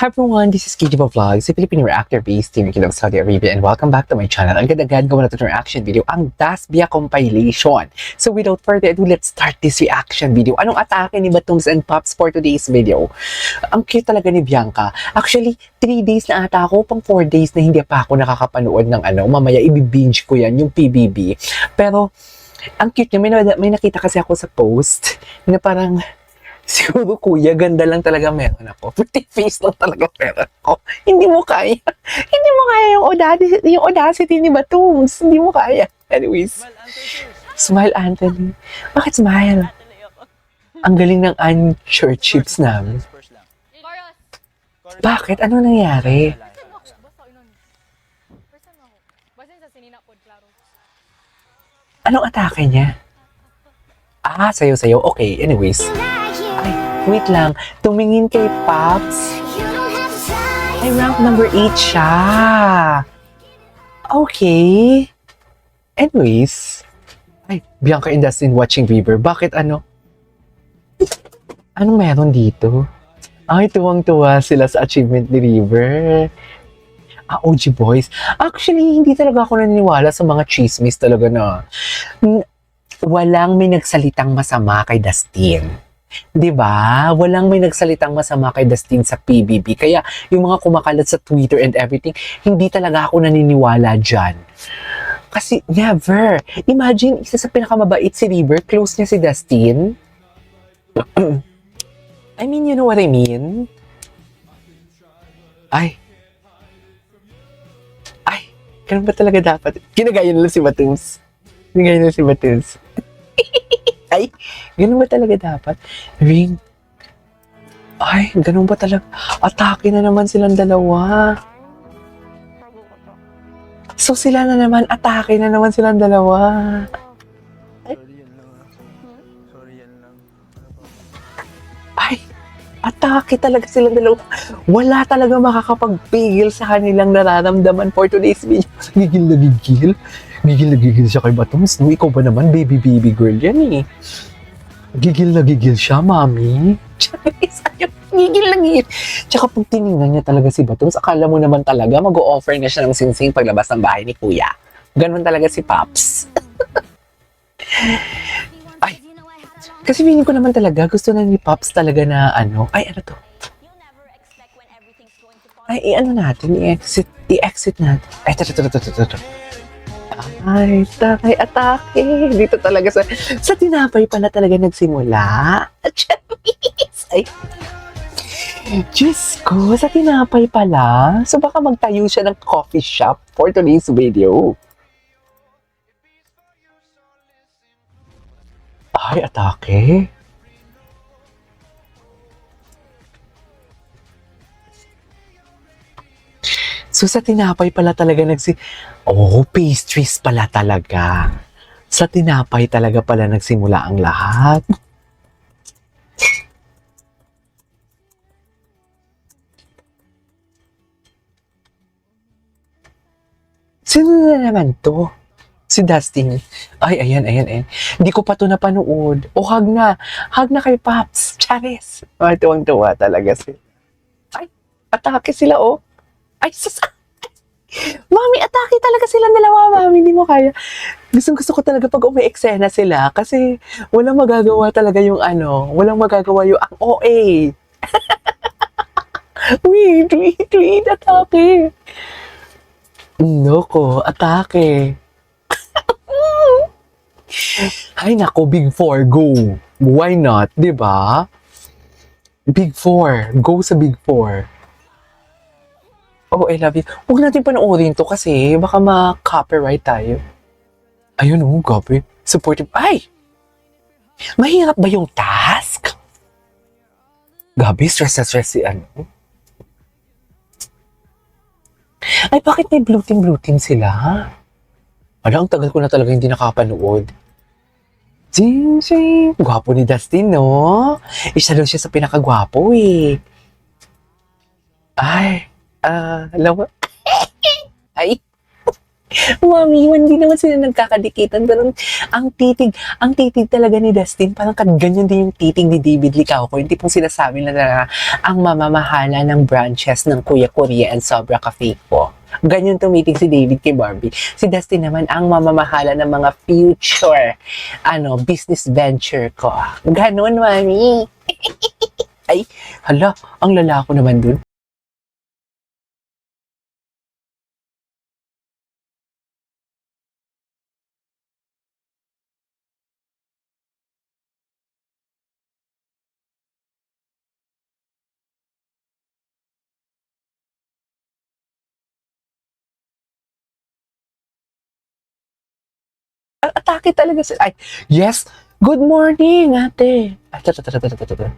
Hi everyone, this is KJ Vlogs, a Filipino reactor based in Kingdom of Saudi Arabia, and welcome back to my channel. Agad-agad gawa natin ng reaction video, ang Dasbia compilation. So without further ado, let's start this reaction video. Anong atake ni Batums and Pops for today's video? Ang cute talaga ni Bianca. Actually, 3 days na ata ako, pang 4 days na hindi pa ako nakakapanood ng mamaya i-binge ko yan, yung PBB. Pero, ang cute niya, may nakita kasi ako sa post, na parang, siguro kuya, ganda lang talaga meron ako. Pretty face lang talaga meron ako. Hindi mo kaya. Hindi mo kaya yung audacity ni Batums. Hindi mo kaya. Anyways. Smile Anthony. Bakit smile? Ang galing ng un-churchips namin. Bakit? Ano nangyari? Anong atake niya? Ah, sayo-sayo. Okay, anyways. Ay, wait lang. Tumingin kay Pops. Ay, rank number 8 siya. Okay. Anyways. Ay, Bianca and Dustin watching River. Bakit ano? Anong meron dito? Ay, tuwang-tuwa sila sa achievement ni River. Ah, OG boys. Actually, hindi talaga ako naniniwala sa mga chismis talaga na walang may nagsalitang masama kay Dustin. 'Di ba? Walang may nagsalitang masama kay Dustin sa PBB. Kaya yung mga kumakalat sa Twitter and everything, hindi talaga ako naniniwala diyan. Kasi never. Imagine, isa sa pinakamabait si River, close niya si Dustin. I mean, you know what I mean? Ay, ganun ba talaga dapat? Ginagaya nila si Batums. Ginagaya nila si Batums. Ay, ganun ba talaga dapat? Ring. Ay, ganun ba talaga? Atake na naman silang dalawa. So sila na naman, atake na naman silang dalawa. Ay. Ay, atake talaga silang dalawa. Wala talaga makakapagpigil sa kanilang nararamdaman for today's video. Gigil na gigil. Gigil na gigil siya kay Batums. No, ikaw ba naman, baby girl yan eh. Gigil na gigil siya, mami. Gigil na gigil. Tsaka pag tinignan niya talaga si Batums, akala mo naman talaga mag-o-offer na siya ng sinsing paglabas ng bahay ni Kuya. Ganon talaga si Pops. Ay, kasi feeling ko naman talaga, gusto na ni Pops talaga na ay ano to? Ay, ano natin, i-exit natin. Ay, ito. Ay, atake. Dito talaga sa tinapay pala talaga nagsimula. Ay, Diyos ko, sa tinapay pala. So baka magtayo siya ng coffee shop for today's video. Ay, atake. So sa tinapay pala talaga pastries pala talaga. Sa tinapay talaga pala nagsimula ang lahat. Sino na naman to? Si Dustin. Ay, ayan. Hindi ko pa to napanood. O, hug na kay Pops. Charis. Ay, tuwang-tuwa talaga sila. Ay, atake sila, oh. Ay, Mami, atake talaga sila dalawa, mami. Hindi mo kaya. Gusto ko talaga pag umi-eksena sila kasi walang magagawa talaga yung walang magagawa yung ang OA. wait, atake. Noko, atake. Ay, nako, Big 4, go. Why not, di ba? Big 4, go sa Big 4. Oh, I love you. Huwag natin panoorin to kasi baka ma-copyright tayo. Ayun, gabi. Supportive. Ay! Mahirap ba yung task? Gabi, stress si Ay, bakit may blue team sila? Ang tagal ko na talaga hindi nakapanood. Jing. Gwapo ni Dustin, no? Isa daw siya sa pinakagwapo, eh. Ay. Alam mo? Ay. Mami, hindi naman sila nagkakadikitan. Pero ang titig talaga ni Dustin, parang ganyan din yung titig ni David Licauco. Yung tipong sinasabi na ang mamamahala ng branches ng Kuya Korea and Sobra Cafe ko. Ganyan tumitig si David kay Barbie. Si Dustin naman ang mamamahala ng mga future business venture ko. Ganon, Mami. Ay, hala, ang lalako naman dun. Atake talaga sila. Ay, yes! Good morning, ate. Tara.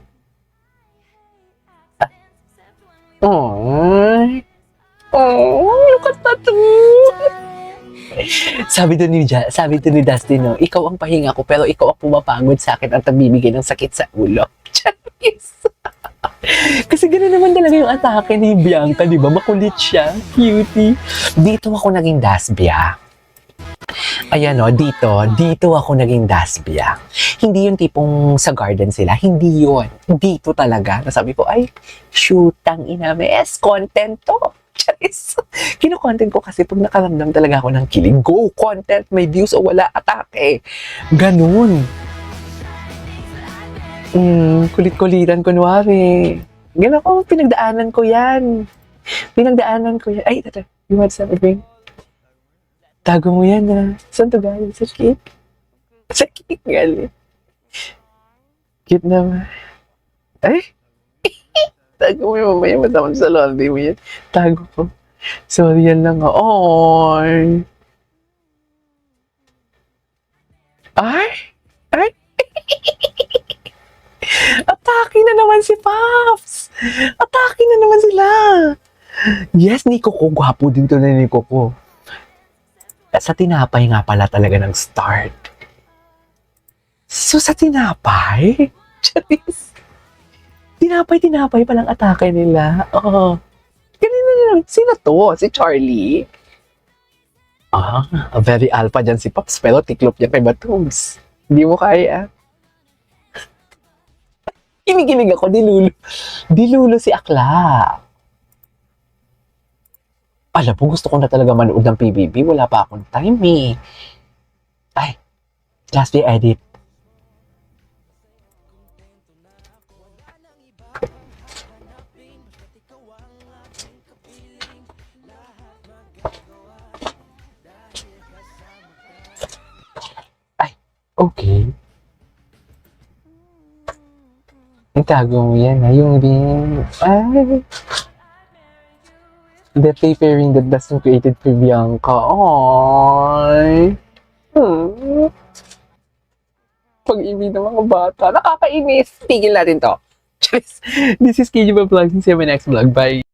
Ay. Oh, look at that. Sabi doon ni Dustin, no, ikaw ang pahinga ko, pero ikaw ang pumapagod sa akin at nagbibigay ng sakit sa ulo. Charis. Kasi gano'n naman talaga yung atake ni Bianca, di ba? Makulit siya. Cutie. Dito ako naging Dasbia. Ayan o, dito ako naging Dasbia. Hindi yung tipong sa garden sila. Hindi yun. Dito talaga. Nasabi ko, ay, shootang ina, mes, content to. Charis. Kino-content ko kasi pag nakaramdam talaga ako ng kilig, go, content, may views o wala, atake. Ganun. Kulit-kulitan, kunwari. Ganun ko, pinagdaanan ko yan. Ay, you want something? Tago mo yan, ha? Saan to galing? Sa cake? Sa cake galing. Cute naman. Ay! Tago mo yung mamaya, masama sa laundry mo yan. Tago ko. Sorry, yan lang, ha? Oy! Ay! Atake na naman si Pops! Atake na naman sila! Yes, ni Coco. Gwapo din to na ni Coco. Sa tinapay nga pala talaga ng start. So, sa tinapay? Charis. Tinapay palang atake nila. Oo. Kanina lang. Sino to? Si Charlie? Very alpha dyan si Pops. Pero tiklop niya kay Batugs. Hindi mo kaya. Kinikilig ako, Dilulo si Akla. Alam po, gusto ko na talaga manood ng PBB. Wala pa akong time eh. Ay, last day edit. Ay, okay. Itago mo yan, ha? Yung ring. Ay. The papering that Dustin created for Bianca. Ay. Pag-ibig ng mga bata. Nakakainis. Tigil natin to. This is KJ Vlogs. See you in my next vlog. Bye.